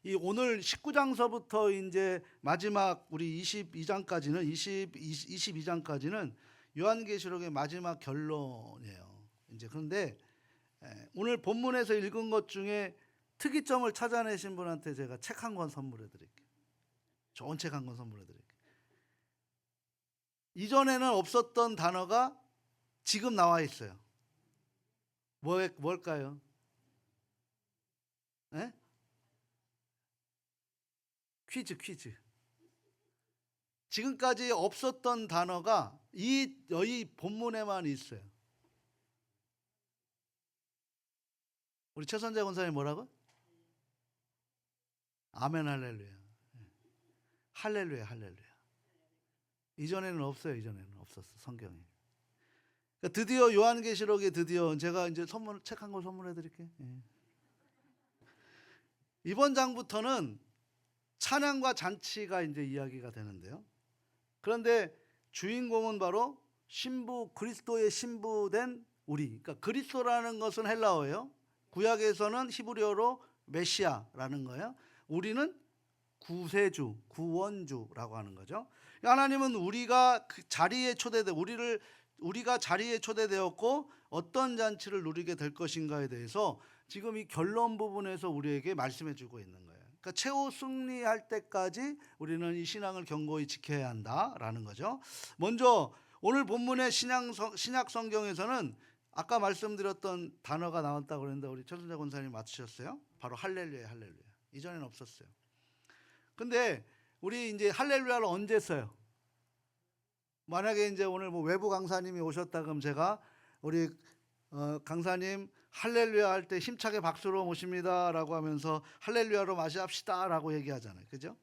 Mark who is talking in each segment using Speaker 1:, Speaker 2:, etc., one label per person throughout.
Speaker 1: 이 오늘 19장서부터 이제 마지막 우리 22장까지는 요한계시록의 마지막 결론이에요. 이제 그런데 오늘 본문에서 읽은 것 중에 특이점을 찾아내신 분한테 제가 책 한 권 선물해 드릴게요. 좋은 책 한 권 선물해 드릴게요. 이전에는 없었던 단어가 지금 나와 있어요. 뭘까요? 네? 퀴즈. 지금까지 없었던 단어가 이 본문에만 있어요. 우리 최선재 권사님 뭐라고? 아멘 할렐루야. 할렐루야. 이전에는 없어요. 이전에는 없었어. 성경에. 그러니까 드디어 요한계시록에 드디어 제가 이제 책 한 권 선물해 드릴게요. 이번 장부터는 찬양과 잔치가 이제 이야기가 되는데요. 그런데 주인공은 바로 신부, 그리스도의 신부된 우리. 그러니까 그리스도라는 것은 헬라어예요. 구약에서는 히브리어로 메시아라는 거예요. 우리는 구세주, 구원주라고 하는 거죠. 하나님은 우리가 그 자리에 우리가 자리에 초대되었고 어떤 잔치를 누리게 될 것인가에 대해서 지금 이 결론 부분에서 우리에게 말씀해 주고 있는 거예요. 그러니까 최후 승리할 때까지 우리는 이 신앙을 견고히 지켜야 한다라는 거죠. 먼저 오늘 본문의 신약 성경에서는 아까 말씀드렸던 단어가 나왔다고 그랬는데 우리 최순자 권사님 맞추셨어요? 바로 할렐루야. 이전에는 없었어요. 근데 우리 이제 할렐루야를 언제 써요? 만약에 이제 오늘 뭐 외부 강사님이 오셨다 그럼 제가 우리 강사님 할렐루야 할 때 힘차게 박수로 모십니다라고 하면서 할렐루야로 맞이합시다라고 얘기하잖아요. 그죠?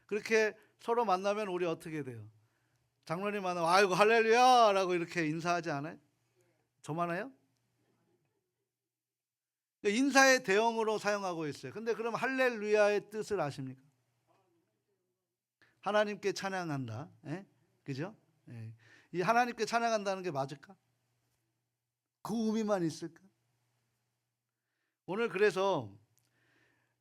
Speaker 1: 그렇게 서로 만나면 우리 어떻게 돼요? 장로님 만나면 아이고 할렐루야라고 이렇게 인사하지 않아요? 저만 해요? 인사의 대형으로 사용하고 있어요. 근데 그럼 할렐루야의 뜻을 아십니까? 하나님께 찬양한다. 그죠? 이 하나님께 찬양한다는 게 맞을까? 그 의미만 있을까? 오늘 그래서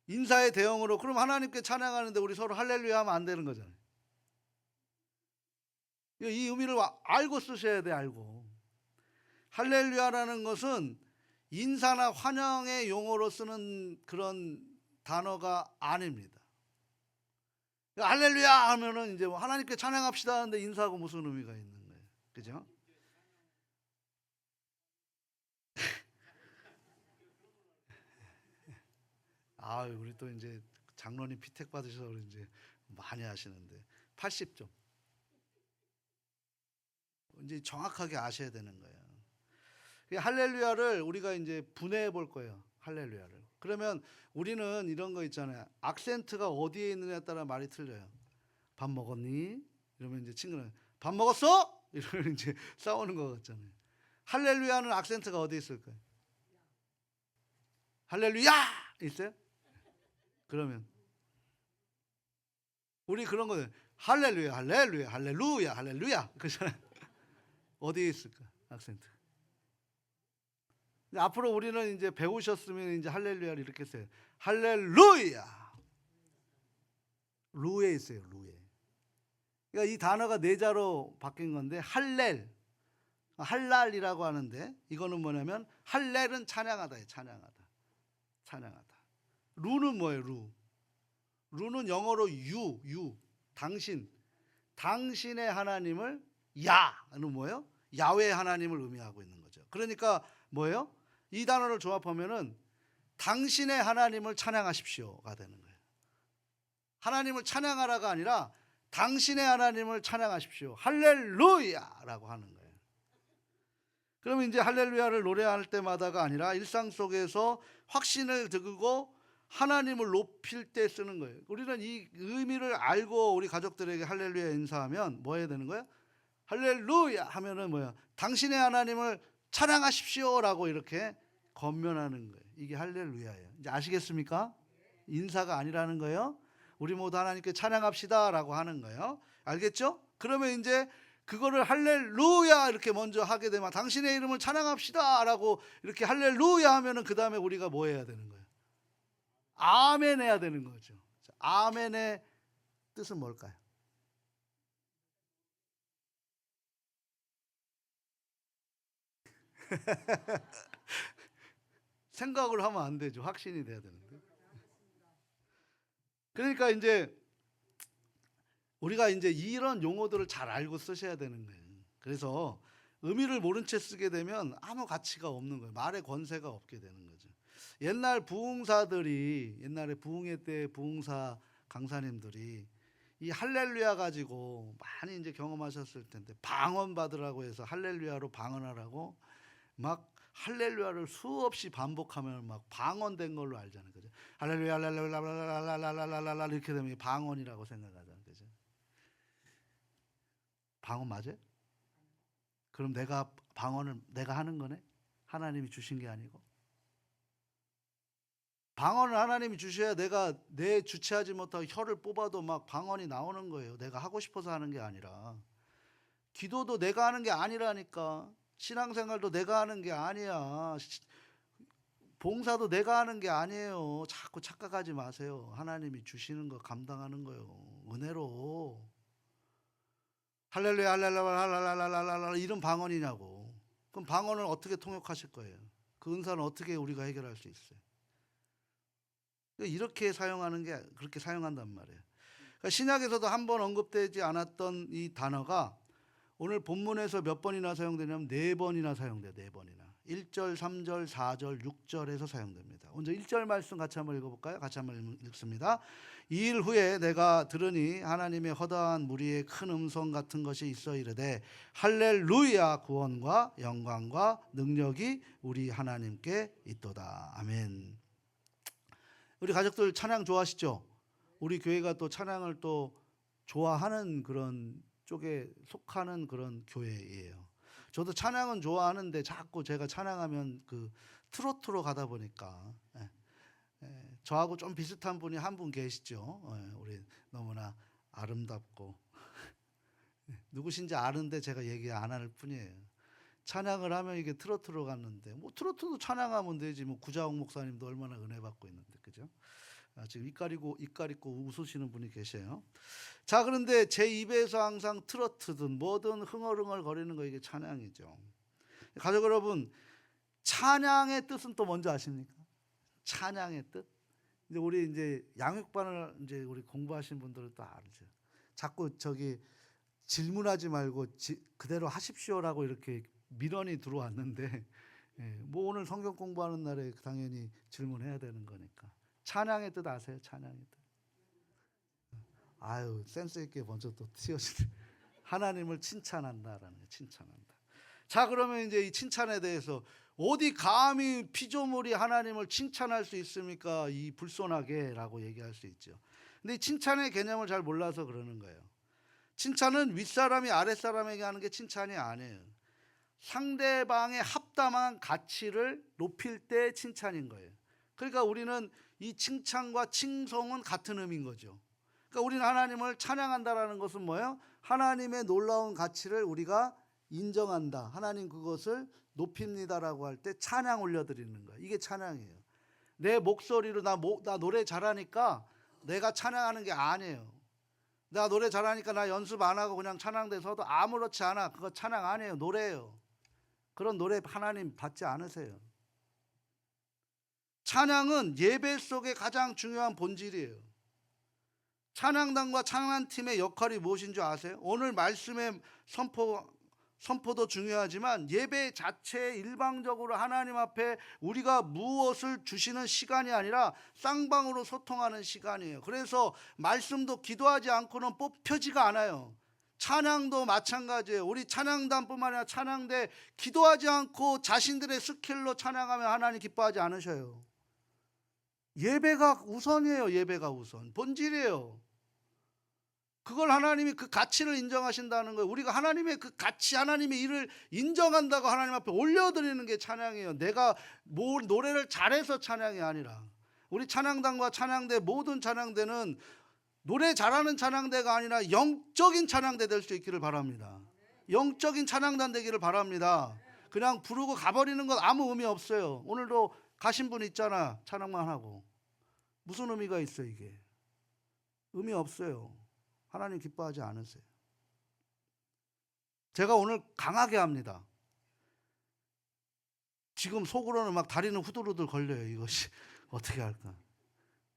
Speaker 1: 인사의 대형으로 그럼 하나님께 찬양하는데 우리 서로 할렐루야 하면 안 되는 거잖아요. 이 의미를 알고 쓰셔야 돼. 알고. 할렐루야라는 것은 인사나 환영의 용어로 쓰는 그런 단어가 아닙니다. 할렐루야 하면은 이제 하나님께 찬양합시다 하는데 인사하고 무슨 의미가 있는 거예요. 그죠? 우리 또 이제 장로님 피택 받으셔서 이제 많이 하시는데 80점. 이제 정확하게 아셔야 되는 거예요. 할렐루야를 우리가 이제 분해해 볼 거예요. 할렐루야를. 그러면 우리는 이런 거 있잖아요. 악센트가 어디에 있느냐에 따라 말이 틀려요. 밥 먹었니? 이러면 이제 친구는 밥 먹었어? 이러면 이제 싸우는 거 같잖아요. 할렐루야는 악센트가 어디에 있을까요? 할렐루야! 있어요? 그러면 우리 그런 거는 할렐루야 그잖아요. 어디에 있을까? 악센트. 앞으로 우리는 이제 배우셨으면 이제 할렐루야를 이렇게 써요. 할렐루야. 루에 있어요. 루에. 그러니까 이 단어가 네 자로 바뀐 건데 할랄이라고 하는데 이거는 뭐냐면 할렐은 찬양하다예요. 찬양하다. 루는 뭐예요? 루는 영어로 유. 당신의 하나님을 야는 뭐예요? 야훼 하나님을 의미하고 있는 거죠. 그러니까 뭐예요? 이 단어를 조합하면은 당신의 하나님을 찬양하십시오가 되는 거예요. 하나님을 찬양하라가 아니라 당신의 하나님을 찬양하십시오. 할렐루야라고 하는 거예요. 그러면 이제 할렐루야를 노래할 때마다가 아니라 일상 속에서 확신을 듣고 하나님을 높일 때 쓰는 거예요. 우리는 이 의미를 알고 우리 가족들에게 할렐루야 인사하면 뭐 해야 되는 거예요? 할렐루야 하면은 뭐야? 당신의 하나님을 찬양하십시오라고 이렇게 권면하는 거예요. 이게 할렐루야예요. 이제 아시겠습니까? 인사가 아니라는 거예요. 우리 모두 하나님께 찬양합시다라고 하는 거예요. 알겠죠? 그러면 이제 그거를 할렐루야 이렇게 먼저 하게 되면 당신의 이름을 찬양합시다라고 이렇게 할렐루야 하면은 그 다음에 우리가 뭐 해야 되는 거예요? 아멘 해야 되는 거죠. 아멘의 뜻은 뭘까요? 생각을 하면 안 되죠. 확신이 돼야 되는데. 그러니까 이제 우리가 이제 이런 용어들을 잘 알고 쓰셔야 되는 거예요. 그래서 의미를 모른 채 쓰게 되면 아무 가치가 없는 거예요. 말의 권세가 없게 되는 거죠. 옛날 부흥사들이, 옛날에 부흥회 때 부흥사 강사님들이 이 할렐루야 가지고 많이 이제 경험하셨을 텐데, 방언 받으라고 해서 할렐루야로 방언하라고 막 할렐루야를 수없이 반복하면 막 방언된 걸로 알잖아요. 그죠? 할렐루야 할렐루야 이렇게 되면 방언이라고 생각하잖아요. 그죠? 방언 맞아요? 그럼 내가 방언을 내가 하는 거네? 하나님이 주신 게 아니고. 방언을 하나님이 주셔야 내가 내 주체하지 못하고 혀를 뽑아도 막 방언이 나오는 거예요. 내가 하고 싶어서 하는 게 아니라. 기도도 내가 하는 게 아니라니까. 신앙생활도 내가 하는 게 아니야. 봉사도 내가 하는 게 아니에요. 자꾸 착각하지 마세요. 하나님이 주시는 거 감당하는 거요. 은혜로. 할렐루야 할렐루야 할렐루야 이런 방언이냐고. 그럼 방언을 어떻게 통역하실 거예요? 그 은사는 어떻게 우리가 해결할 수 있어요? 이렇게 사용하는 게, 그렇게 사용한단 말이에요. 그러니까 신약에서도 한 번 언급되지 않았던 이 단어가 오늘 본문에서 몇 번이나 사용되냐면 4번이나 사용돼요. 4번이나. 1절, 3절, 4절, 6절에서 사용됩니다. 먼저 1절 말씀 같이 한번 읽어볼까요? 같이 한번 읽습니다. 이 일 후에 내가 들으니 하나님의 허다한 무리의 큰 음성 같은 것이 있어 이르되 할렐루야, 구원과 영광과 능력이 우리 하나님께 있도다. 아멘. 우리 가족들 찬양 좋아하시죠? 우리 교회가 또 찬양을 또 좋아하는 그런 쪽에 속하는 그런 교회예요. 저도 찬양은 좋아하는데 자꾸 제가 찬양하면 그 트로트로 가다 보니까 저하고 좀 비슷한 분이 한 분 계시죠. 우리 너무나 아름답고 누구신지 아는데 제가 얘기 안 할 뿐이에요. 찬양을 하면 이게 트로트로 갔는데 뭐 트로트도 찬양하면 되지. 뭐 구자옥 목사님도 얼마나 은혜 받고 있는데, 그죠? 지금 입 가리고 웃으시는 분이 계세요. 자, 그런데 제 입에서 항상 트로트든 뭐든 흥얼흥얼 거리는 거, 이게 찬양이죠. 가족 여러분, 찬양의 뜻은 또 뭔지 아십니까? 찬양의 뜻. 이제 우리 이제 양육반을 이제 우리 공부하신 분들은 또 알죠. 자꾸 저기 질문하지 말고 그대로 하십시오라고 이렇게 민원이 들어왔는데, 뭐 오늘 성경 공부하는 날에 당연히 질문해야 되는 거니까. 찬양의 뜻 아세요? 찬양의 뜻. 아유, 센스 있게 먼저 또 튀어주네. 하나님을 칭찬한다라는 거예요. 칭찬한다. 자, 그러면 이제 이 칭찬에 대해서 어디 감히 피조물이 하나님을 칭찬할 수 있습니까? 이 불손하게라고 얘기할 수 있죠. 근데 이 칭찬의 개념을 잘 몰라서 그러는 거예요. 칭찬은 윗사람이 아랫사람에게 하는 게 칭찬이 아니에요. 상대방의 합당한 가치를 높일 때 칭찬인 거예요. 그러니까 우리는 이 칭찬과 칭송은 같은 의미인 거죠. 그러니까 우리는 하나님을 찬양한다라는 것은 뭐예요? 하나님의 놀라운 가치를 우리가 인정한다. 하나님 그것을 높입니다라고 할 때 찬양 올려드리는 거예요. 이게 찬양이에요. 내 목소리로 나 노래 잘하니까 내가 찬양하는 게 아니에요. 내가 노래 잘하니까 나 연습 안 하고 그냥 찬양대 서도 아무렇지 않아. 그거 찬양 아니에요. 노래예요. 그런 노래 하나님 받지 않으세요. 찬양은 예배 속의 가장 중요한 본질이에요. 찬양단과 찬양팀의 역할이 무엇인 줄 아세요? 오늘 말씀의 선포도 중요하지만 예배 자체 일방적으로 하나님 앞에 우리가 무엇을 주시는 시간이 아니라 쌍방으로 소통하는 시간이에요. 그래서 말씀도 기도하지 않고는 뽑혀지가 않아요. 찬양도 마찬가지예요. 우리 찬양단뿐만 아니라 찬양대 기도하지 않고 자신들의 스킬로 찬양하면 하나님 기뻐하지 않으셔요. 예배가 우선이에요. 예배가 우선. 본질이에요. 그걸 하나님이 그 가치를 인정하신다는 거예요. 우리가 하나님의 그 가치, 하나님의 일을 인정한다고 하나님 앞에 올려드리는 게 찬양이에요. 내가 뭐 노래를 잘해서 찬양이 아니라, 우리 찬양단과 찬양대 모든 찬양대는 노래 잘하는 찬양대가 아니라 영적인 찬양대 될 수 있기를 바랍니다. 영적인 찬양단 되기를 바랍니다. 그냥 부르고 가버리는 건 아무 의미 없어요. 오늘도 가신 분 있잖아. 찬양만 하고 무슨 의미가 있어요 이게? 의미 없어요. 하나님 기뻐하지 않으세요. 제가 오늘 강하게 합니다. 지금 속으로는 막 다리는 후들후들 걸려요. 이것이 어떻게 할까?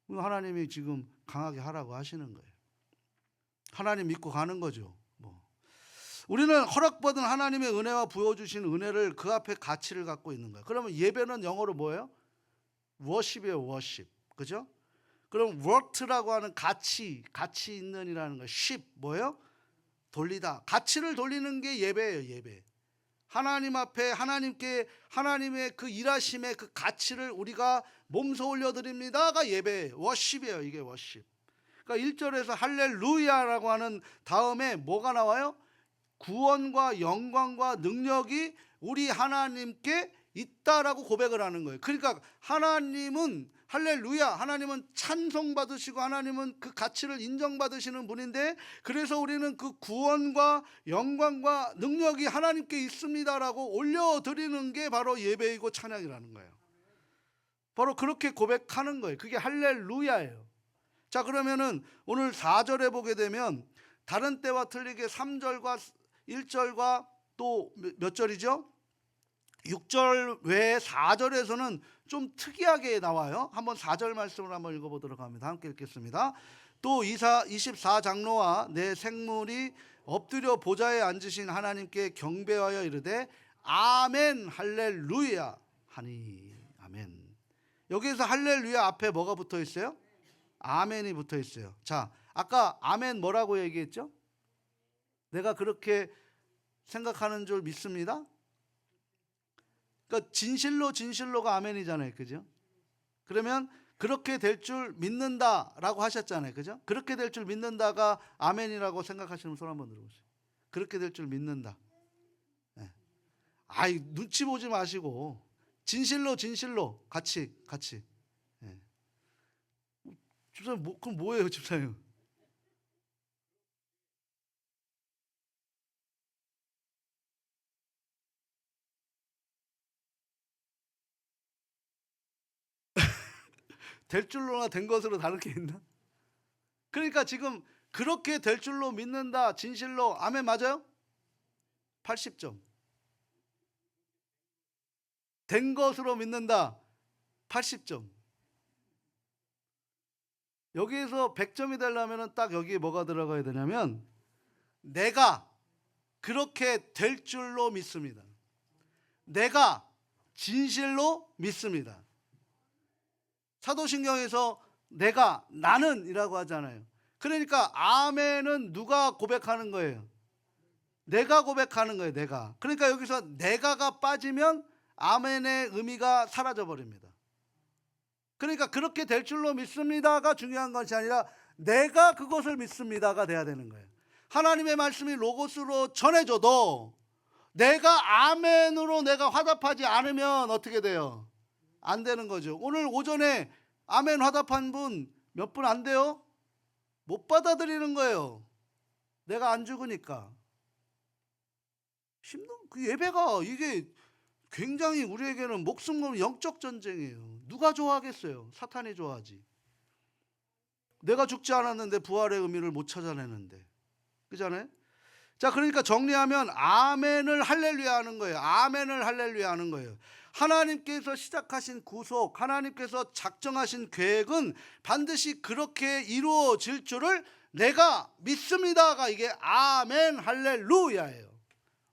Speaker 1: 하나님이 지금 강하게 하라고 하시는 거예요. 하나님 믿고 가는 거죠. 우리는 허락받은 하나님의 은혜와 부어주신 은혜를 그 앞에 가치를 갖고 있는 거예요. 그러면 예배는 영어로 뭐예요? 워십이에요. 워십. 그죠? 그럼 worth라고 하는 가치 있는이라는 거. ship 뭐예요? 돌리다. 가치를 돌리는 게 예배예요. 예배. 하나님 앞에 하나님의 그 일하심의 그 가치를 우리가 몸소 올려드립니다가 예배예요. 워십이에요. 이게 워십. 그러니까 1절에서 할렐루야라고 하는 다음에 뭐가 나와요? 구원과 영광과 능력이 우리 하나님께 있다라고 고백을 하는 거예요. 그러니까 하나님은 할렐루야, 하나님은 찬송받으시고 하나님은 그 가치를 인정받으시는 분인데, 그래서 우리는 그 구원과 영광과 능력이 하나님께 있습니다라고 올려드리는 게 바로 예배이고 찬양이라는 거예요. 바로 그렇게 고백하는 거예요. 그게 할렐루야예요. 자, 그러면은 오늘 4절에 보게 되면 다른 때와 틀리게 3절과 1절과 또 몇 절이죠? 6절 외에 4절에서는 좀 특이하게 나와요. 한번 4절 말씀을 한번 읽어보도록 합니다. 함께 읽겠습니다. 또 24장로와 내 생물이 엎드려 보좌에 앉으신 하나님께 경배하여 이르되 아멘 할렐루야 하니. 아멘. 여기에서 할렐루야 앞에 뭐가 붙어 있어요? 아멘이 붙어 있어요. 자, 아까 아멘 뭐라고 얘기했죠? 내가 그렇게 생각하는 줄 믿습니다. 그러니까 진실로가 아멘이잖아요. 그죠? 그러면 그렇게 될 줄 믿는다라고 하셨잖아요. 그죠? 그렇게 될 줄 믿는다가 아멘이라고 생각하시는 손 한번 들어보세요. 그렇게 될 줄 믿는다. 네. 아이, 눈치 보지 마시고 진실로 같이. 네. 집사님, 그럼 뭐예요, 집사님? 될 줄로나 된 것으로 다른 게 있나? 그러니까 지금 그렇게 될 줄로 믿는다, 진실로, 아멘 맞아요? 80점. 된 것으로 믿는다, 80점. 여기에서 100점이 되려면 딱 여기에 뭐가 들어가야 되냐면 내가 그렇게 될 줄로 믿습니다. 내가 진실로 믿습니다. 사도신경에서 나는 이라고 하잖아요. 그러니까 아멘은 누가 고백하는 거예요? 내가 고백하는 거예요. 내가. 그러니까 여기서 내가가 빠지면 아멘의 의미가 사라져 버립니다. 그러니까 그렇게 될 줄로 믿습니다가 중요한 것이 아니라 내가 그것을 믿습니다가 돼야 되는 거예요. 하나님의 말씀이 로고스로 전해져도 내가 아멘으로 내가 화답하지 않으면 어떻게 돼요? 안 되는 거죠. 오늘 오전에 아멘 화답한 분 몇 분 안 돼요? 못 받아들이는 거예요. 내가 안 죽으니까. 힘든 그 예배가 이게 굉장히 우리에게는 목숨 건 영적 전쟁이에요. 누가 좋아하겠어요? 사탄이 좋아하지. 내가 죽지 않았는데 부활의 의미를 못 찾아내는데. 그잖아요? 자, 그러니까 정리하면 아멘을 할렐루야 하는 거예요. 아멘을 할렐루야 하는 거예요. 하나님께서 시작하신 구속, 하나님께서 작정하신 계획은 반드시 그렇게 이루어질 줄을 내가 믿습니다가 이게 아멘 할렐루야예요.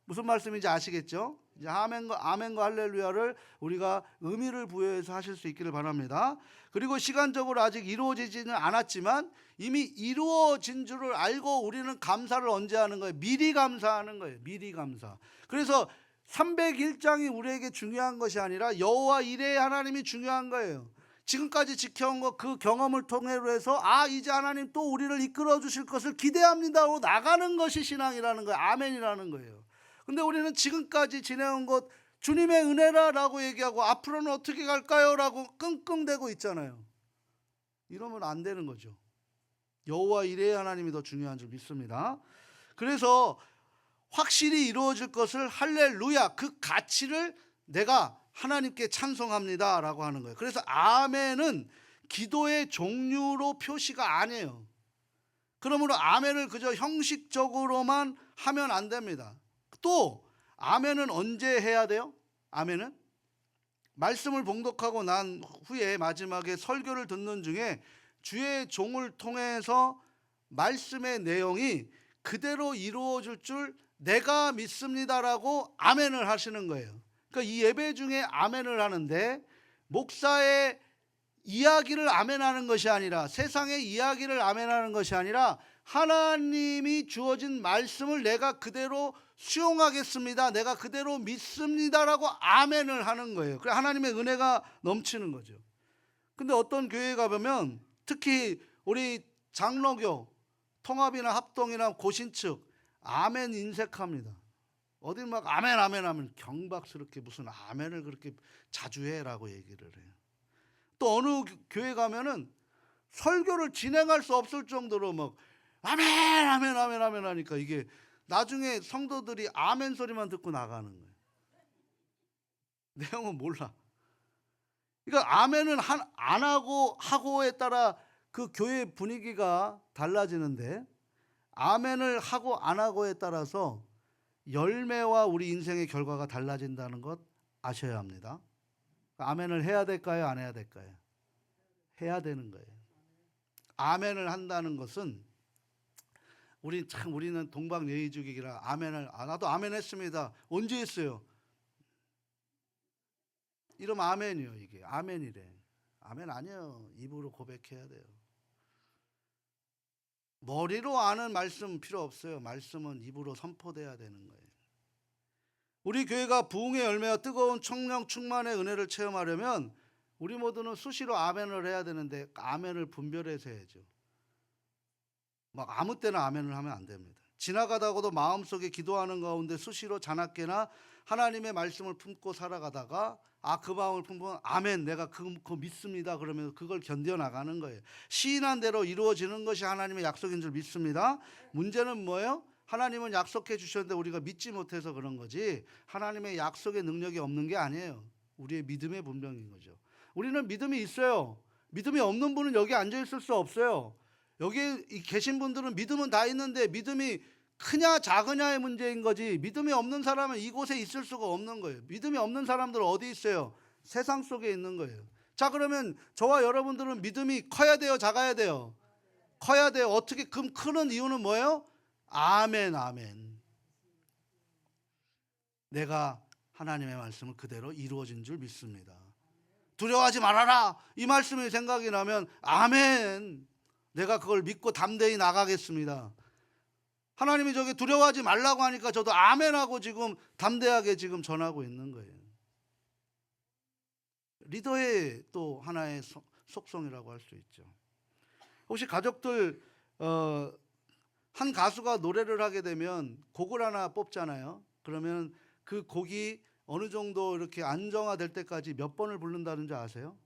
Speaker 1: 무슨 말씀인지 아시겠죠? 이제 아멘과 할렐루야를 우리가 의미를 부여해서 하실 수 있기를 바랍니다. 그리고 시간적으로 아직 이루어지지는 않았지만 이미 이루어진 줄을 알고 우리는 감사를 언제 하는 거예요? 미리 감사하는 거예요. 미리 감사. 그래서 301장이 우리에게 중요한 것이 아니라 여호와 이레의 하나님이 중요한 거예요. 지금까지 지켜온 것 그 경험을 통해서 해서 이제 하나님 또 우리를 이끌어 주실 것을 기대합니다로 나가는 것이 신앙이라는 거예요. 아멘이라는 거예요. 근데 우리는 지금까지 지내온 것 주님의 은혜라라고 얘기하고 앞으로는 어떻게 갈까요? 라고 끙끙대고 있잖아요. 이러면 안 되는 거죠. 여호와 이레의 하나님이 더 중요한 줄 믿습니다. 그래서 확실히 이루어질 것을 할렐루야, 그 가치를 내가 하나님께 찬송합니다 라고 하는 거예요. 그래서 아멘은 기도의 종류로 표시가 아니에요. 그러므로 아멘을 그저 형식적으로만 하면 안 됩니다. 또 아멘은 언제 해야 돼요? 아멘은 말씀을 봉독하고 난 후에 마지막에 설교를 듣는 중에 주의 종을 통해서 말씀의 내용이 그대로 이루어질 줄 내가 믿습니다라고 아멘을 하시는 거예요. 그러니까 이 예배 중에 아멘을 하는데 목사의 이야기를 아멘하는 것이 아니라, 세상의 이야기를 아멘하는 것이 아니라 하나님이 주어진 말씀을 내가 그대로 수용하겠습니다, 내가 그대로 믿습니다라고 아멘을 하는 거예요. 그래 하나님의 은혜가 넘치는 거죠. 근데 어떤 교회에 가보면, 특히 우리 장로교 통합이나 합동이나 고신측 아멘 인색합니다. 어디 막 아멘 아멘 하면 경박스럽게 무슨 아멘을 그렇게 자주 해라고 얘기를 해요. 또 어느 교회 가면은 설교를 진행할 수 없을 정도로 막 아멘 아멘 아멘 아멘 하니까 이게 나중에 성도들이 아멘 소리만 듣고 나가는 거예요. 내용은 몰라. 그러니까 아멘은 안 하고 하고에 따라 그 교회 분위기가 달라지는데, 아멘을 하고 안 하고에 따라서 열매와 우리 인생의 결과가 달라진다는 것 아셔야 합니다. 아멘을 해야 될까요? 안 해야 될까요? 해야 되는 거예요. 아멘을 한다는 것은, 우리는 동방예의주기라 아멘을, 나도 아멘 했습니다. 언제 했어요? 이러면 아멘이요. 이게 아멘이래. 아멘 아니에요. 입으로 고백해야 돼요. 머리로 아는 말씀 필요 없어요. 말씀은 입으로 선포돼야 되는 거예요. 우리 교회가 부흥의 열매와 뜨거운 청령 충만의 은혜를 체험하려면 우리 모두는 수시로 아멘을 해야 되는데, 아멘을 분별해서 해야죠. 막 아무 때나 아멘을 하면 안 됩니다. 지나가다가도 마음속에 기도하는 가운데 수시로 자나깨나 하나님의 말씀을 품고 살아가다가 그 마음을 품으면 아멘, 내가 그거 믿습니다 그러면 그걸 견뎌나가는 거예요. 시인한 대로 이루어지는 것이 하나님의 약속인 줄 믿습니다. 문제는 뭐예요? 하나님은 약속해 주셨는데 우리가 믿지 못해서 그런 거지, 하나님의 약속의 능력이 없는 게 아니에요. 우리의 믿음의 분명인 거죠. 우리는 믿음이 있어요. 믿음이 없는 분은 여기 앉아 있을 수 없어요. 여기 계신 분들은 믿음은 다 있는데 믿음이 크냐 작으냐의 문제인 거지, 믿음이 없는 사람은 이곳에 있을 수가 없는 거예요. 믿음이 없는 사람들은 어디 있어요? 세상 속에 있는 거예요. 자, 그러면 저와 여러분들은 믿음이 커야 돼요, 작아야 돼요? 커야 돼요. 어떻게 크는 이유는 뭐예요? 아멘 아멘. 내가 하나님의 말씀을 그대로 이루어진 줄 믿습니다. 두려워하지 말아라, 이 말씀이 생각이 나면 아멘, 내가 그걸 믿고 담대히 나가겠습니다. 하나님이 저게 두려워하지 말라고 하니까 저도 아멘하고 지금 담대하게 지금 전하고 있는 거예요. 리더의 또 하나의 속성이라고 할 수 있죠. 혹시 가족들 한 가수가 노래를 하게 되면 곡을 하나 뽑잖아요. 그러면 그 곡이 어느 정도 이렇게 안정화될 때까지 몇 번을 부른다는지 아세요?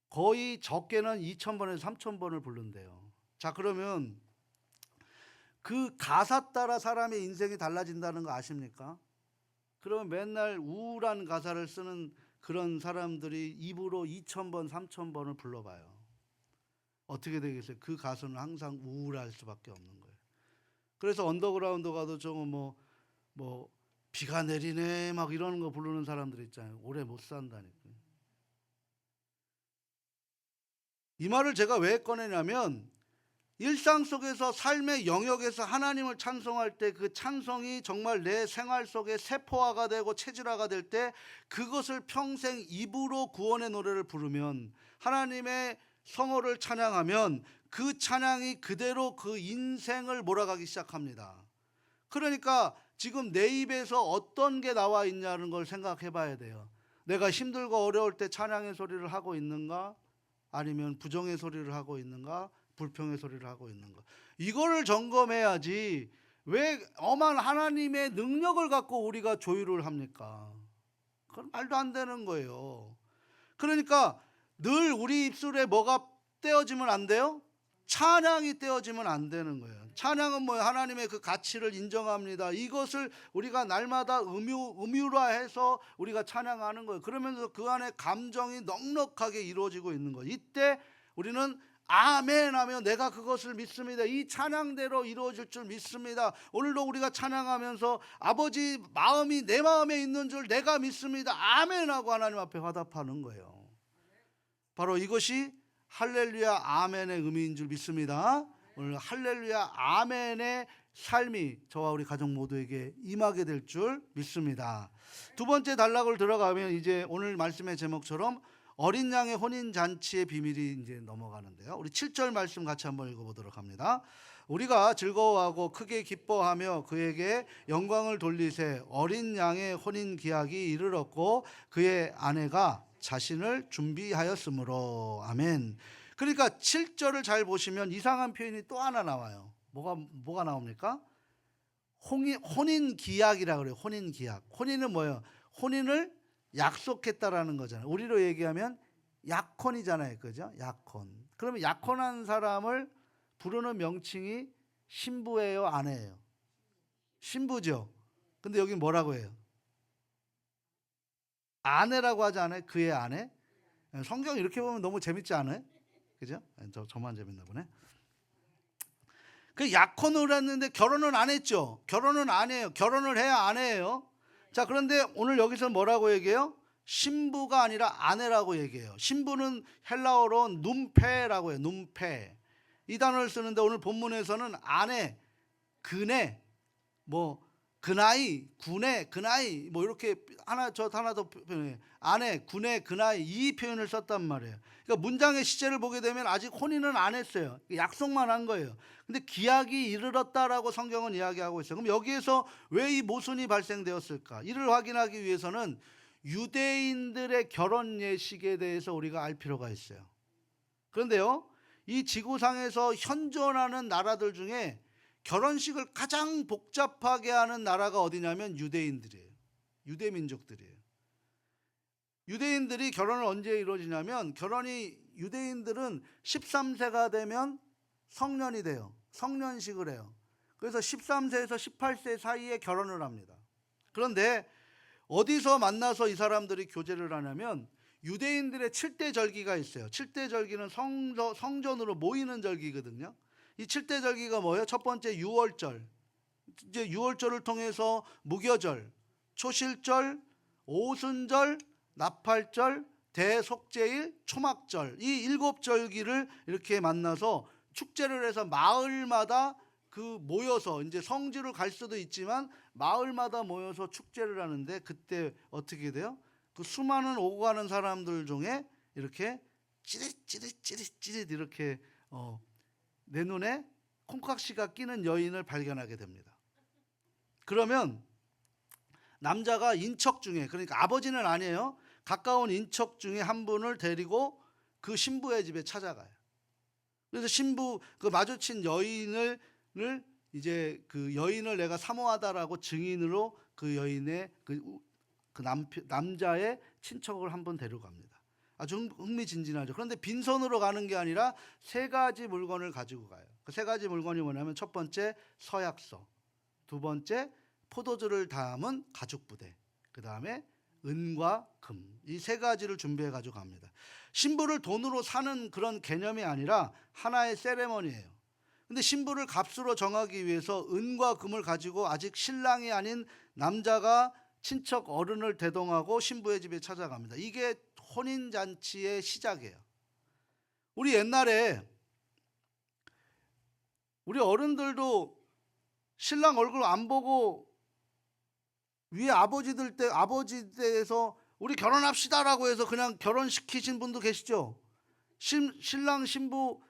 Speaker 1: 거의 적게는 2,000번에서 3,000번을 부른대요. 자, 그러면 그 가사 따라 사람의 인생이 달라진다는 거 아십니까? 그러면 맨날 우울한 가사를 쓰는 그런 사람들이 입으로 2,000번, 3,000번을 불러봐요. 어떻게 되겠어요? 그 가수는 항상 우울할 수밖에 없는 거예요. 그래서 언더그라운드 가도 좀 뭐 비가 내리네 막 이러는 거 부르는 사람들 있잖아요. 오래 못 산다니까. 이 말을 제가 왜 꺼내냐면, 일상 속에서 삶의 영역에서 하나님을 찬송할 때 그 찬송이 정말 내 생활 속에 세포화가 되고 체질화가 될 때, 그것을 평생 입으로 구원의 노래를 부르면, 하나님의 성호를 찬양하면 그 찬양이 그대로 그 인생을 몰아가기 시작합니다. 그러니까 지금 내 입에서 어떤 게 나와 있냐는 걸 생각해 봐야 돼요. 내가 힘들고 어려울 때 찬양의 소리를 하고 있는가, 아니면 부정의 소리를 하고 있는가, 불평의 소리를 하고 있는가, 이거를 점검해야지. 왜 엄한 하나님의 능력을 갖고 우리가 조율을 합니까? 그건 말도 안 되는 거예요. 그러니까 늘 우리 입술에 뭐가 떼어지면 안 돼요? 찬양이 떼어지면 안 되는 거예요. 찬양은 뭐예요? 하나님의 그 가치를 인정합니다. 이것을 우리가 날마다 음유라해서 우리가 찬양하는 거예요. 그러면서 그 안에 감정이 넉넉하게 이루어지고 있는 거예요. 이때 우리는 아멘 하며 내가 그것을 믿습니다. 이 찬양대로 이루어질 줄 믿습니다. 오늘도 우리가 찬양하면서 아버지 마음이 내 마음에 있는 줄 내가 믿습니다. 아멘 하고 하나님 앞에 화답하는 거예요. 바로 이것이 할렐루야 아멘의 의미인 줄 믿습니다. 오늘 할렐루야 아멘의 삶이 저와 우리 가족 모두에게 임하게 될 줄 믿습니다. 두 번째 단락을 들어가면 이제 오늘 말씀의 제목처럼 어린 양의 혼인 잔치의 비밀이 이제 넘어가는데요. 우리 7절 말씀 같이 한번 읽어보도록 합니다. 우리가 즐거워하고 크게 기뻐하며 그에게 영광을 돌리세 어린 양의 혼인 기약이 이르렀고 그의 아내가 자신을 준비하였으므로. 아멘. 그러니까 7절을 잘 보시면 이상한 표현이 또 하나 나와요. 뭐가 나옵니까? 혼인 기약이라 그래요. 혼인 기약. 혼인은 뭐예요? 혼인을 약속했다라는 거잖아요. 우리로 얘기하면 약혼이잖아요. 그죠? 약혼. 그러면 약혼한 사람을 부르는 명칭이 신부예요, 아내예요? 신부죠. 근데 여기 뭐라고 해요? 아내라고 하지 않아요? 그의 아내? 성경 이렇게 보면 너무 재밌지 않아요? 그죠? 저만 재밌나 보네. 그 약혼을 했는데 결혼은 안 했죠. 결혼은 안 해요. 결혼을 해야 아내예요. 자, 그런데 오늘 여기서 뭐라고 얘기해요? 신부가 아니라 아내라고 얘기해요. 신부는 헬라어로 눈페라고 해요. 눈페. 이 단어를 쓰는데 오늘 본문에서는 아내, 그네, 뭐 그나이, 구네, 그나이 뭐 이렇게 하나 더 표현해요. 아내, 구네, 그나이 이 표현을 썼단 말이에요. 그러니까 문장의 시제를 보게 되면 아직 혼인은 안 했어요. 약속만 한 거예요. 근데 기약이 이르렀다라고 성경은 이야기하고 있어요. 그럼 여기에서 왜 이 모순이 발생되었을까? 이를 확인하기 위해서는 유대인들의 결혼 예식에 대해서 우리가 알 필요가 있어요. 그런데요, 이 지구상에서 현존하는 나라들 중에 결혼식을 가장 복잡하게 하는 나라가 어디냐면 유대인들이에요. 유대민족들이에요. 유대인들이 결혼을 언제 이루어지냐면 유대인들은 13세가 되면 성년이 돼요. 성년식을 해요. 그래서 13세에서 18세 사이에 결혼을 합니다. 그런데 어디서 만나서 이 사람들이 교제를 하냐면 유대인들의 7대 절기가 있어요. 7대 절기는 성전으로 모이는 절기거든요. 이 7대 절기가 뭐예요? 첫 번째 유월절. 이제 유월절을 통해서 무교절, 초실절, 오순절, 나팔절, 대속제일, 초막절 이 7절기를 이렇게 만나서 축제를 해서 마을마다 모여서 이제 성지를 갈 수도 있지만 마을마다 모여서 축제를 하는데 그때 어떻게 돼요? 그 수많은 오고 가는 사람들 중에 이렇게 찌릿 이렇게 내 눈에 콩깍지가 끼는 여인을 발견하게 됩니다. 그러면 남자가 인척 중에, 그러니까 아버지는 아니에요, 가까운 인척 중에 한 분을 데리고 그 신부의 집에 찾아가요. 그래서 신부 그 마주친 여인을 이제 그 여인을 내가 사모하다라고 증인으로 그 여인의 남자의 친척을 한번 데려갑니다. 아주 흥미진진하죠. 그런데 빈손으로 가는 게 아니라 세 가지 물건을 가지고 가요. 그 세 가지 물건이 뭐냐면 첫 번째 서약서, 두 번째 포도주를 담은 가죽 부대, 그 다음에 은과 금, 이 세 가지를 준비해 가지고 갑니다. 신부를 돈으로 사는 그런 개념이 아니라 하나의 세레머니예요. 근데 신부를 값으로 정하기 위해서 은과 금을 가지고 아직 신랑이 아닌 남자가 친척 어른을 대동하고 신부의 집에 찾아갑니다. 이게 혼인잔치의 시작이에요. 우리 옛날에 우리 어른들도 신랑 얼굴 안 보고 위에 아버지 때에서 우리 결혼합시다라고 해서 그냥 결혼시키신 분도 계시죠. 신랑 신부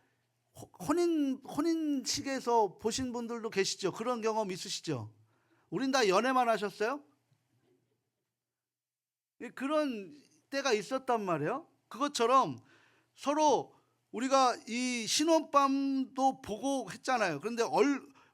Speaker 1: 혼인식에서 보신 분들도 계시죠. 그런 경험 있으시죠. 우린 다 연애만 하셨어요? 그런 때가 있었단 말이에요. 그것처럼 서로 우리가 이 신혼밤도 보고 했잖아요. 그런데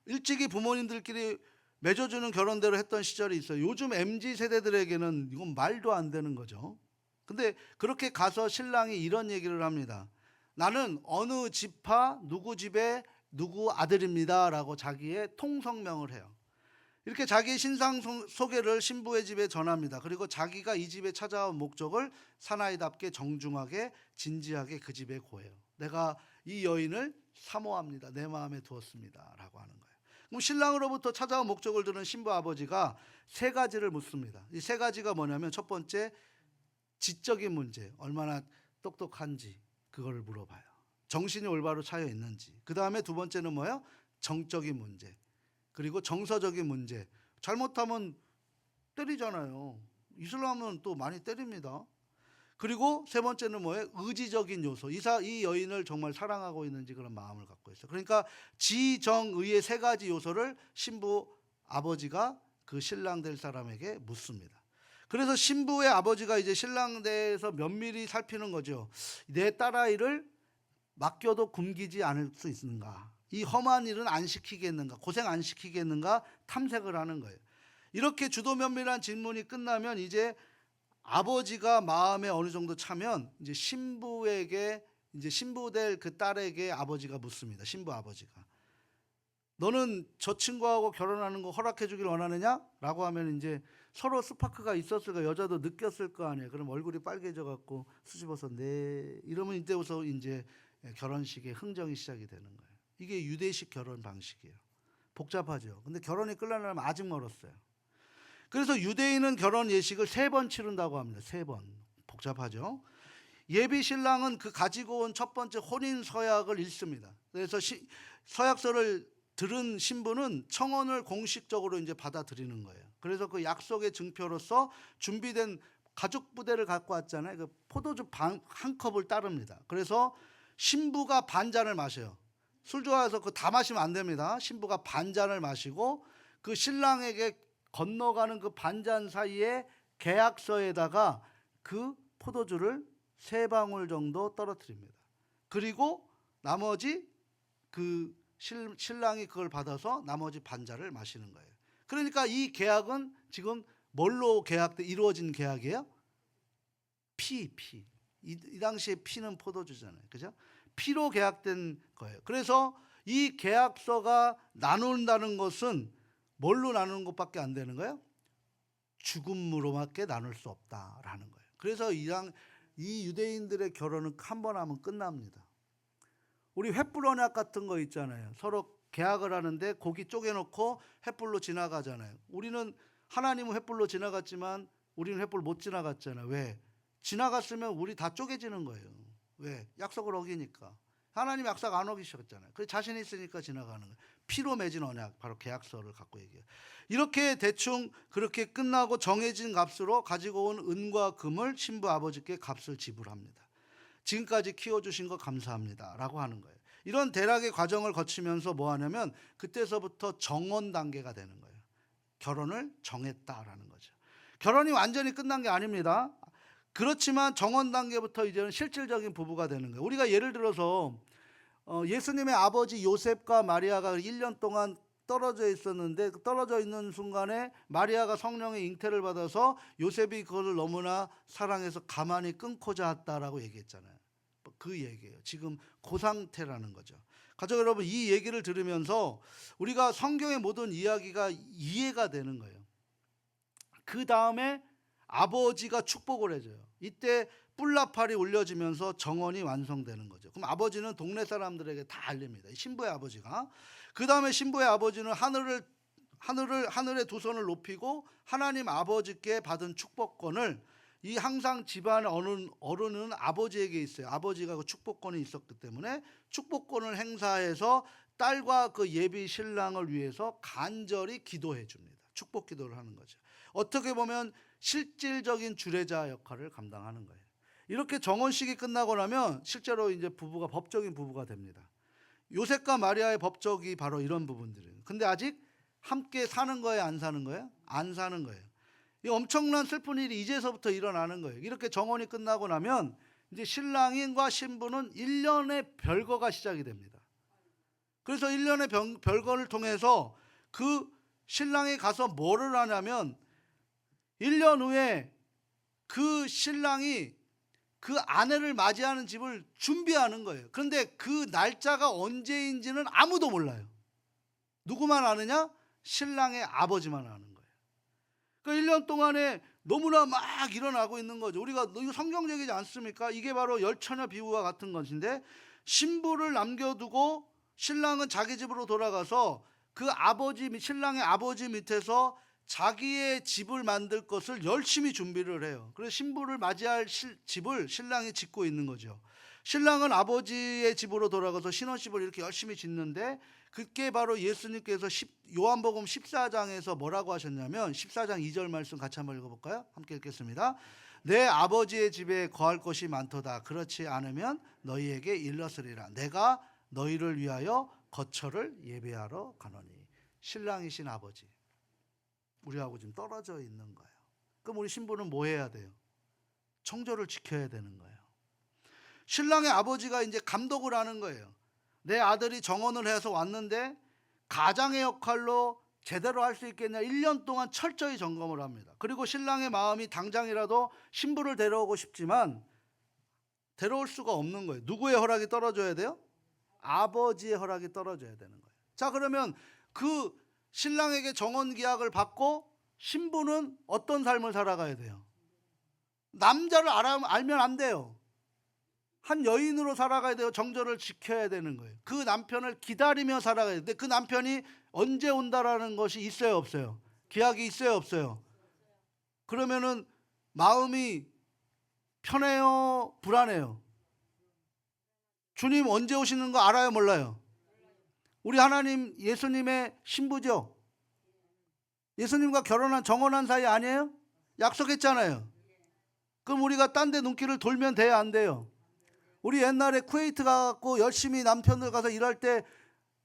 Speaker 1: 일찍이 부모님들끼리 맺어주는 결혼대로 했던 시절이 있어요. 요즘 MZ 세대들에게는 이건 말도 안 되는 거죠. 근데 그렇게 가서 신랑이 이런 얘기를 합니다. 나는 어느 지파 누구 집에 누구 아들입니다라고 자기의 통성명을 해요. 이렇게 자기의 신상 소개를 신부의 집에 전합니다. 그리고 자기가 이 집에 찾아온 목적을 사나이답게 정중하게 진지하게 그 집에 고해요. 내가 이 여인을 사모합니다. 내 마음에 두었습니다. 라고 하는 거예요. 그럼 신랑으로부터 찾아온 목적을 들은 신부 아버지가 세 가지를 묻습니다. 이 세 가지가 뭐냐면, 첫 번째, 지적인 문제, 얼마나 똑똑한지 그거를 물어봐요. 정신이 올바로 차여 있는지. 그 다음에 두 번째는 뭐예요? 정적인 문제. 그리고 정서적인 문제. 잘못하면 때리잖아요. 이슬람은 또 많이 때립니다. 그리고 세 번째는 뭐예요? 의지적인 요소. 이 여인을 정말 사랑하고 있는지 그런 마음을 갖고 있어요. 그러니까 지정의의 세 가지 요소를 신부 아버지가 그 신랑 될 사람에게 묻습니다. 그래서 신부의 아버지가 이제 신랑 대해서 면밀히 살피는 거죠. 내 딸아이를 맡겨도 굶기지 않을 수 있는가? 이 험한 일은 안 시키겠는가? 고생 안 시키겠는가? 탐색을 하는 거예요. 이렇게 주도 면밀한 질문이 끝나면 이제 아버지가 마음에 어느 정도 차면 이제 신부에게, 이제 신부 될 그 딸에게 아버지가 묻습니다. 신부 아버지가. 너는 저 친구하고 결혼하는 거 허락해 주길 원하느냐? 라고 하면 이제 서로 스파크가 있었을까, 여자도 느꼈을 거 아니에요. 그럼 얼굴이 빨개져 갖고 수줍어서 네, 이러면 이때부터 이제 결혼식의 흥정이 시작이 되는 거예요. 이게 유대식 결혼 방식이에요. 복잡하죠. 근데 결혼이 끝나려면 아직 멀었어요. 그래서 유대인은 결혼 예식을 3번 치른다고 합니다. 3번. 복잡하죠. 예비 신랑은 그 가지고 온 첫 번째 혼인 서약을 읽습니다. 그래서 서약서를 들은 신부는 청혼을 공식적으로 이제 받아들이는 거예요. 그래서 그 약속의 증표로서 준비된 가죽 부대를 갖고 왔잖아요. 그 포도주 한 컵을 따릅니다. 그래서 신부가 반 잔을 마셔요. 술 좋아해서 그 다 마시면 안 됩니다. 신부가 반 잔을 마시고 그 신랑에게 건너가는 그 반잔 사이에 계약서에다가 그 포도주를 3방울 정도 떨어뜨립니다. 그리고 나머지 그 신랑이 그걸 받아서 나머지 반잔을 마시는 거예요. 그러니까 이 계약은 지금 뭘로 이루어진 계약이에요? 피. 이 당시에 피는 포도주잖아요. 그죠? 피로 계약된 거예요. 그래서 이 계약서가 나눈다는 것은 뭘로 나누는 것밖에 안 되는 거예요? 죽음으로밖에 나눌 수 없다라는 거예요. 그래서 이 유대인들의 결혼은 한 번 하면 끝납니다. 우리 횃불 언약 같은 거 있잖아요. 서로 계약을 하는데 고기 쪼개놓고 횃불로 지나가잖아요. 하나님은 횃불로 지나갔지만 우리는 횃불 못 지나갔잖아요. 왜? 지나갔으면 우리 다 쪼개지는 거예요. 왜? 약속을 어기니까. 하나님 약속 안 어기셨잖아요. 그래서 자신 있으니까 지나가는 거예요. 피로 맺은 언약, 바로 계약서를 갖고 얘기해요. 이렇게 대충 그렇게 끝나고 정해진 값으로 가지고 온 은과 금을 신부 아버지께 값을 지불합니다. 지금까지 키워주신 거 감사합니다 라고 하는 거예요. 이런 대략의 과정을 거치면서 뭐 하냐면 그때서부터 정원 단계가 되는 거예요. 결혼을 정했다라는 거죠. 결혼이 완전히 끝난 게 아닙니다. 그렇지만 정원 단계부터 이제는 실질적인 부부가 되는 거예요. 우리가 예를 들어서 예수님의 아버지 요셉과 마리아가 1년 동안 떨어져 있었는데, 떨어져 있는 순간에 마리아가 성령의 잉태를 받아서 요셉이 그것을 너무나 사랑해서 가만히 끊고자 했다라고 얘기했잖아요. 그 얘기예요. 지금 그 상태라는 거죠. 가족 여러분, 이 얘기를 들으면서 우리가 성경의 모든 이야기가 이해가 되는 거예요. 그 다음에 아버지가 축복을 해줘요. 이때 뿔나팔이 울려지면서 정원이 완성되는 거죠. 그럼 아버지는 동네 사람들에게 다 알립니다. 신부의 아버지가. 그 다음에 신부의 아버지는 하늘에 두 손을 높이고 하나님 아버지께 받은 축복권을, 이 항상 집안 어른은 아버지에게 있어요. 아버지가 그 축복권이 있었기 때문에 축복권을 행사해서 딸과 그 예비 신랑을 위해서 간절히 기도해 줍니다. 축복 기도를 하는 거죠. 어떻게 보면 실질적인 주례자 역할을 감당하는 거예요. 이렇게 정혼식이 끝나고 나면 실제로 이제 부부가 법적인 부부가 됩니다. 요셉과 마리아의 법적이 바로 이런 부분들이에요. 근데 아직 함께 사는 거예요, 안 사는 거예요? 안 사는 거예요. 이 엄청난 슬픈 일이 이제서부터 일어나는 거예요. 이렇게 정혼이 끝나고 나면 이제 신랑과 신부는 1년의 별거가 시작이 됩니다. 그래서 1년의 별거를 통해서 그 신랑이 가서 뭐를 하냐면 1년 후에 그 신랑이 그 아내를 맞이하는 집을 준비하는 거예요. 그런데 그 날짜가 언제인지는 아무도 몰라요. 누구만 아느냐? 신랑의 아버지만 아는 거예요. 그 1년 동안에 너무나 막 일어나고 있는 거죠. 우리가 이거 성경적이지 않습니까? 이게 바로 열처녀 비유와 같은 것인데, 신부를 남겨두고 신랑은 자기 집으로 돌아가서 그 신랑의 아버지 밑에서 자기의 집을 만들 것을 열심히 준비를 해요. 그래서 신부를 맞이할 집을 신랑이 짓고 있는 거죠. 신랑은 아버지의 집으로 돌아가서 신혼집을 이렇게 열심히 짓는데, 그게 바로 예수님께서 요한복음 14장에서 뭐라고 하셨냐면, 14장 2절 말씀 같이 한번 읽어볼까요? 함께 읽겠습니다. 내 아버지의 집에 거할 곳이 많도다. 그렇지 않으면 너희에게 일렀으리라. 내가 너희를 위하여 거처를 예배하러 가노니. 신랑이신 아버지, 우리하고 지금 떨어져 있는 거예요. 그럼 우리 신부는 뭐 해야 돼요? 청조를 지켜야 되는 거예요. 신랑의 아버지가 이제 감독을 하는 거예요. 내 아들이 정혼을 해서 왔는데 가장의 역할로 제대로 할 수 있겠냐, 1년 동안 철저히 점검을 합니다. 그리고 신랑의 마음이 당장이라도 신부를 데려오고 싶지만 데려올 수가 없는 거예요. 누구의 허락이 떨어져야 돼요? 아버지의 허락이 떨어져야 되는 거예요. 자, 그러면 그 신랑에게 정혼 계약을 받고 신부는 어떤 삶을 살아가야 돼요? 남자를 알면 안 돼요. 한 여인으로 살아가야 돼요. 정절을 지켜야 되는 거예요. 그 남편을 기다리며 살아가야 되는데, 그 남편이 언제 온다라는 것이 있어요, 없어요? 계약이 있어요, 없어요? 그러면은 마음이 편해요, 불안해요? 주님 언제 오시는 거 알아요, 몰라요? 우리 하나님 예수님의 신부죠. 예수님과 정혼한 사이 아니에요? 약속했잖아요. 그럼 우리가 딴 데 눈길을 돌면 돼요, 안 돼요? 우리 옛날에 쿠웨이트 가고 열심히 남편들 가서 일할 때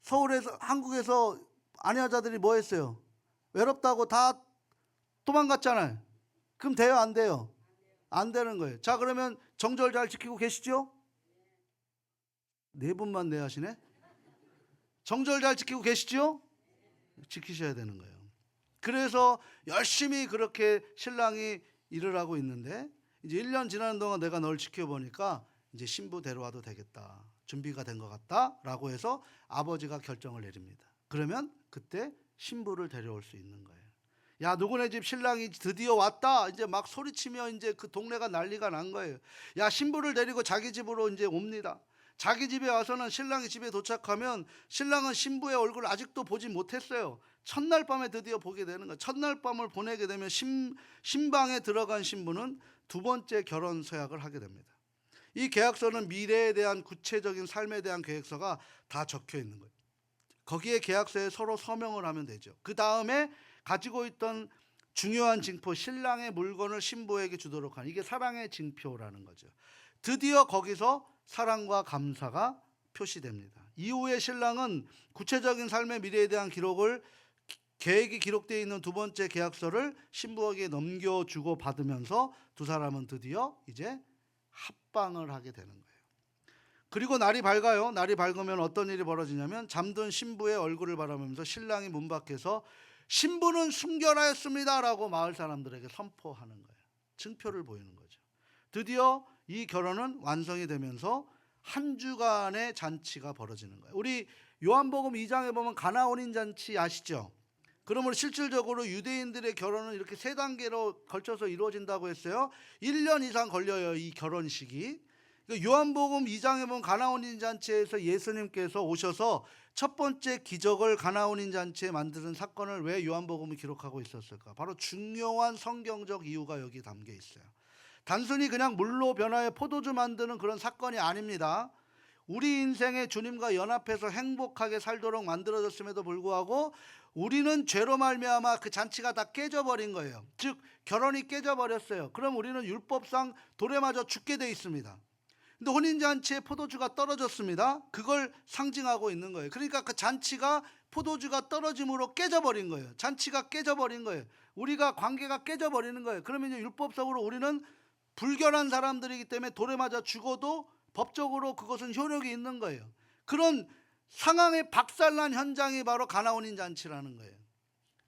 Speaker 1: 서울에서, 한국에서 아내자들이 뭐 했어요? 외롭다고 다 도망갔잖아요. 그럼 돼요, 안 돼요? 안 되는 거예요. 자, 그러면 정절 잘 지키고 계시죠? 네 분만 네 하시네. 정절 잘 지키고 계시죠? 지키셔야 되는 거예요. 그래서 열심히 그렇게 신랑이 일을 하고 있는데, 이제 1년 지나는 동안 내가 널 지켜보니까 이제 신부 데려와도 되겠다, 준비가 된 것 같다 라고 해서 아버지가 결정을 내립니다. 그러면 그때 신부를 데려올 수 있는 거예요. 야, 누구네 집 신랑이 드디어 왔다. 이제 막 소리치며 이제 그 동네가 난리가 난 거예요. 야, 신부를 데리고 자기 집으로 이제 옵니다. 자기 집에 와서는, 신랑이 집에 도착하면 신랑은 신부의 얼굴을 아직도 보지 못했어요. 첫날 밤에 드디어 보게 되는 거예요. 첫날 밤을 보내게 되면 신방에 들어간 신부는 두 번째 결혼 서약을 하게 됩니다. 이 계약서는 미래에 대한 구체적인 삶에 대한 계획서가 다 적혀 있는 거예요. 거기에 계약서에 서로 서명을 하면 되죠. 그 다음에 가지고 있던 중요한 징표, 신랑의 물건을 신부에게 주도록 하는, 이게 사랑의 징표라는 거죠. 드디어 거기서 사랑과 감사가 표시됩니다. 이후에 신랑은 구체적인 삶의 미래에 대한 계획이 기록되어 있는 두 번째 계약서를 신부에게 넘겨주고 받으면서 두 사람은 드디어 이제 합방을 하게 되는 거예요. 그리고 날이 밝아요. 날이 밝으면 어떤 일이 벌어지냐면, 잠든 신부의 얼굴을 바라보면서 신랑이 문 밖에서 신부는 순결하였습니다 라고 마을 사람들에게 선포하는 거예요. 증표를 보이는 거죠. 드디어 이 결혼은 완성이 되면서 한 주간의 잔치가 벌어지는 거예요. 우리 요한복음 2장에 보면 가나 혼인 잔치 아시죠? 그러므로 실질적으로 유대인들의 결혼은 이렇게 세 단계로 걸쳐서 이루어진다고 했어요. 1년 이상 걸려요, 이 결혼식이. 요한복음 2장에 보면 가나 혼인 잔치에서 예수님께서 오셔서 첫 번째 기적을 가나 혼인 잔치에 만드는 사건을 왜 요한복음이 기록하고 있었을까? 바로 중요한 성경적 이유가 여기 담겨 있어요. 단순히 그냥 물로 변화해 포도주 만드는 그런 사건이 아닙니다. 우리 인생에 주님과 연합해서 행복하게 살도록 만들어졌음에도 불구하고 우리는 죄로 말미암아 그 잔치가 다 깨져버린 거예요. 즉 결혼이 깨져버렸어요. 그럼 우리는 율법상 돌에 맞아 죽게 돼 있습니다. 근데 혼인잔치에 포도주가 떨어졌습니다. 그걸 상징하고 있는 거예요. 그러니까 그 잔치가 포도주가 떨어짐으로 깨져버린 거예요. 잔치가 깨져버린 거예요. 우리가 관계가 깨져버리는 거예요. 그러면 이제 율법적으로 우리는 불결한 사람들이기 때문에 돌에 맞아 죽어도 법적으로 그것은 효력이 있는 거예요. 그런 상황에 박살난 현장이 바로 가나 혼인 잔치라는 거예요.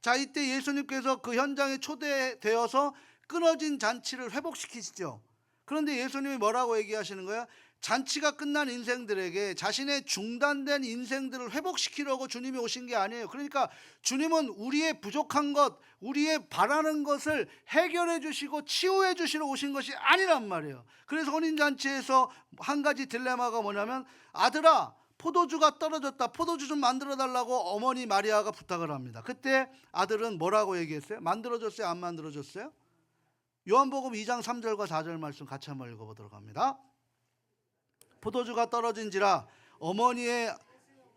Speaker 1: 자, 이때 예수님께서 그 현장에 초대되어서 끊어진 잔치를 회복시키시죠. 그런데 예수님이 뭐라고 얘기하시는 거예요? 잔치가 끝난 인생들에게 자신의 중단된 인생들을 회복시키려고 주님이 오신 게 아니에요. 그러니까 주님은 우리의 부족한 것, 우리의 바라는 것을 해결해 주시고 치유해 주시러 오신 것이 아니란 말이에요. 그래서 혼인잔치에서 한 가지 딜레마가 뭐냐면, 아들아, 포도주가 떨어졌다, 포도주 좀 만들어 달라고 어머니 마리아가 부탁을 합니다. 그때 아들은 뭐라고 얘기했어요? 만들어줬어요? 안 만들어줬어요? 요한복음 2장 3절과 4절 말씀 같이 한번 읽어보도록 합니다. 포도주가 떨어진지라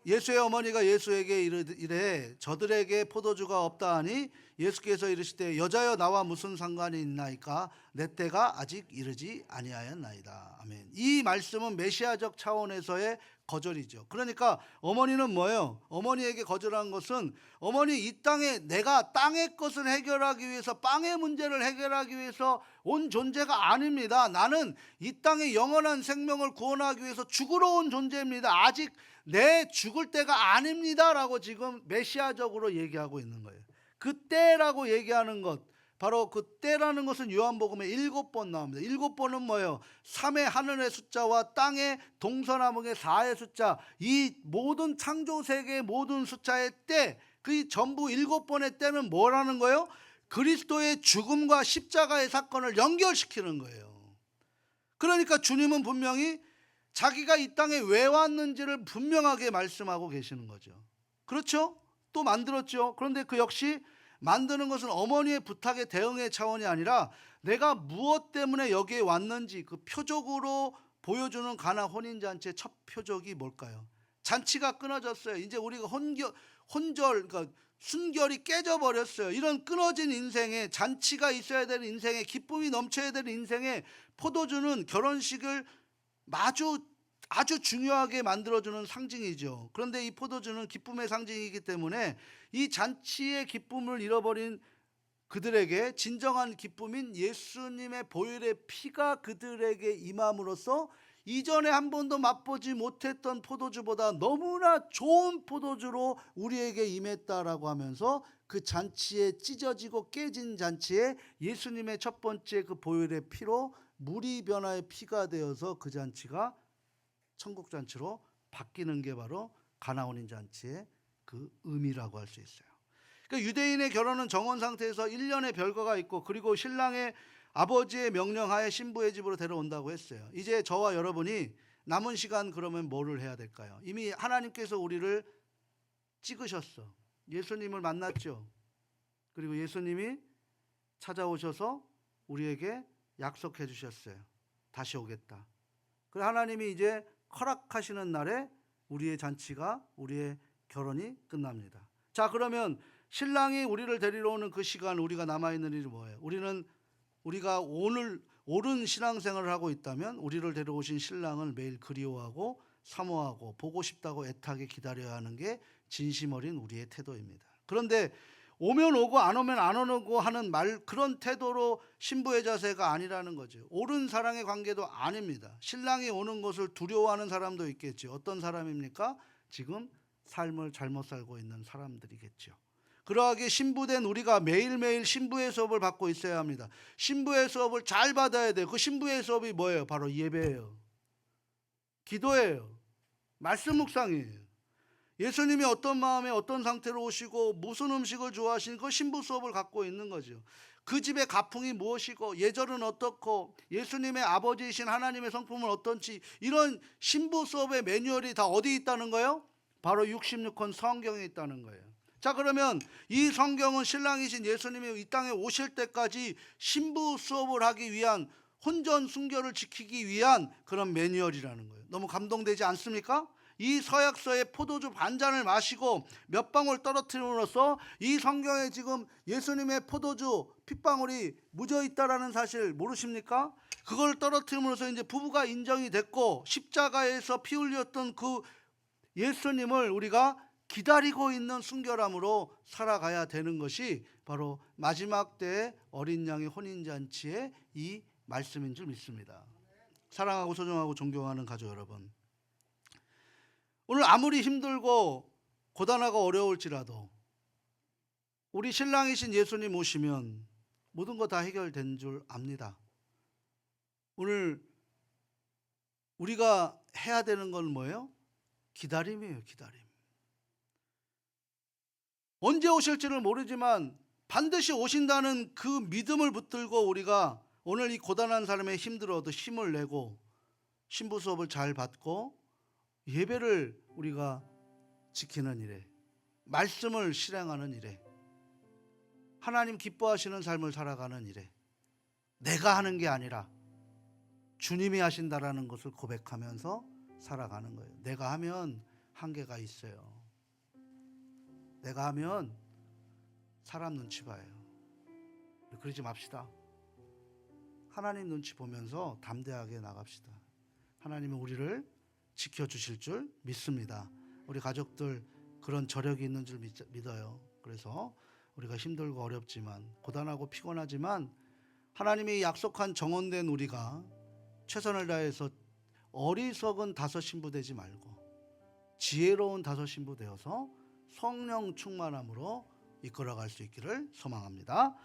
Speaker 1: 예수의 어머니가 예수에게 이르되 저들에게 포도주가 없다 하니 예수께서 이르시되 여자여 나와 무슨 상관이 있나이까 내 때가 아직 이르지 아니하였나이다. 아멘. 이 말씀은 메시아적 차원에서의 거절이죠. 그러니까 어머니는 뭐예요? 어머니에게 거절한 것은, 어머니 이 땅에 내가 땅의 것을 해결하기 위해서, 빵의 문제를 해결하기 위해서 온 존재가 아닙니다. 나는 이 땅의 영원한 생명을 구원하기 위해서 죽으러 온 존재입니다. 아직 내 죽을 때가 아닙니다 라고 지금 메시아적으로 얘기하고 있는 거예요. 그때라고 얘기하는 것, 바로 그때라는 것은 요한복음에 7번 나옵니다. 7번은 뭐예요? 3의 하늘의 숫자와 땅의 동서남북의 4의 숫자, 이 모든 창조세계의 모든 숫자의 때, 그 전부 7번의 때는 뭐라는 거예요? 그리스도의 죽음과 십자가의 사건을 연결시키는 거예요. 그러니까 주님은 분명히 자기가 이 땅에 왜 왔는지를 분명하게 말씀하고 계시는 거죠. 그렇죠? 또 만들었죠. 그런데 그 역시 만드는 것은 어머니의 부탁에 대응의 차원이 아니라 내가 무엇 때문에 여기에 왔는지 그 표적으로 보여주는 가나 혼인잔치의 첫 표적이 뭘까요? 잔치가 끊어졌어요. 이제 우리가 그러니까 순결이 깨져버렸어요. 이런 끊어진 인생에, 잔치가 있어야 되는 인생에, 기쁨이 넘쳐야 되는 인생에 포도주는 결혼식을 아주 중요하게 만들어주는 상징이죠. 그런데 이 포도주는 기쁨의 상징이기 때문에 이 잔치의 기쁨을 잃어버린 그들에게 진정한 기쁨인 예수님의 보혈의 피가 그들에게 임함으로써 이전에 한 번도 맛보지 못했던 포도주보다 너무나 좋은 포도주로 우리에게 임했다라고 하면서 그 잔치에 찢어지고 깨진 잔치에 예수님의 첫 번째 그 보혈의 피로 물이 변화의 피가 되어서 그 잔치가 천국 잔치로 바뀌는 게 바로 가나 혼인 잔치의 그 의미라고 할 수 있어요. 그러니까 유대인의 결혼은 정혼 상태에서 1년의 별거가 있고, 그리고 신랑의 아버지의 명령하에 신부의 집으로 데려온다고 했어요. 이제 저와 여러분이 남은 시간 그러면 뭐를 해야 될까요? 이미 하나님께서 우리를 찍으셨어. 예수님을 만났죠. 그리고 예수님이 찾아오셔서 우리에게 약속해 주셨어요. 다시 오겠다. 그래, 하나님이 이제 허락하시는 날에 우리의 잔치가, 우리의 결혼이 끝납니다. 자, 그러면 신랑이 우리를 데리러 오는 그 시간 우리가 남아있는 일이 뭐예요? 우리가 오늘 옳은 신앙생활을 하고 있다면 우리를 데려오신 신랑을 매일 그리워하고 사모하고 보고 싶다고 애타게 기다려야 하는 게 진심 어린 우리의 태도입니다. 그런데 오면 오고 안 오면 안 오고 하는 그런 태도로 신부의 자세가 아니라는 거죠. 옳은 사랑의 관계도 아닙니다. 신랑이 오는 것을 두려워하는 사람도 있겠죠. 어떤 사람입니까? 지금 삶을 잘못 살고 있는 사람들이겠죠. 그러하게 신부된 우리가 매일매일 신부의 수업을 받고 있어야 합니다. 신부의 수업을 잘 받아야 돼요. 그 신부의 수업이 뭐예요? 바로 예배예요. 기도예요. 말씀 묵상이에요. 예수님이 어떤 마음에 어떤 상태로 오시고 무슨 음식을 좋아하시는 그 신부 수업을 갖고 있는 거죠. 그 집의 가풍이 무엇이고 예절은 어떻고 예수님의 아버지이신 하나님의 성품은 어떤지, 이런 신부 수업의 매뉴얼이 다 어디 있다는 거예요? 바로 66권 성경에 있다는 거예요. 자, 그러면 이 성경은 신랑이신 예수님이 이 땅에 오실 때까지 신부 수업을 하기 위한, 혼전 순결을 지키기 위한 그런 매뉴얼이라는 거예요. 너무 감동되지 않습니까? 이 서약서에 포도주 반잔을 마시고 몇 방울 떨어뜨림으로써 이 성경에 지금 예수님의 포도주 핏방울이 묻어 있다라는 사실 모르십니까? 그걸 떨어뜨림으로써 이제 부부가 인정이 됐고, 십자가에서 피 흘렸던 그 예수님을 우리가 기다리고 있는 순결함으로 살아가야 되는 것이 바로 마지막 때의 어린 양의 혼인잔치의 이 말씀인 줄 믿습니다. 사랑하고 소중하고 존경하는 가족 여러분, 오늘 아무리 힘들고 고단하고 어려울지라도 우리 신랑이신 예수님 오시면 모든 거 다 해결된 줄 압니다. 오늘 우리가 해야 되는 건 뭐예요? 기다림이에요, 기다림. 언제 오실지를 모르지만 반드시 오신다는 그 믿음을 붙들고 우리가 오늘 이 고단한 삶에 힘들어도 힘을 내고 신부 수업을 잘 받고 예배를 우리가 지키는 일에, 말씀을 실행하는 일에, 하나님 기뻐하시는 삶을 살아가는 일에 내가 하는 게 아니라 주님이 하신다라는 것을 고백하면서 살아가는 거예요. 내가 하면 한계가 있어요. 내가 하면 사람 눈치 봐요. 그러지 맙시다. 하나님 눈치 보면서 담대하게 나갑시다. 하나님은 우리를 지켜주실 줄 믿습니다. 우리 가족들 그런 저력이 있는 줄 믿어요. 그래서 우리가 힘들고 어렵지만, 고단하고 피곤하지만 하나님이 약속한 정원된 우리가 최선을 다해서 어리석은 다섯 신부 되지 말고 지혜로운 다섯 신부 되어서 성령 충만함으로 이끌어갈 수 있기를 소망합니다.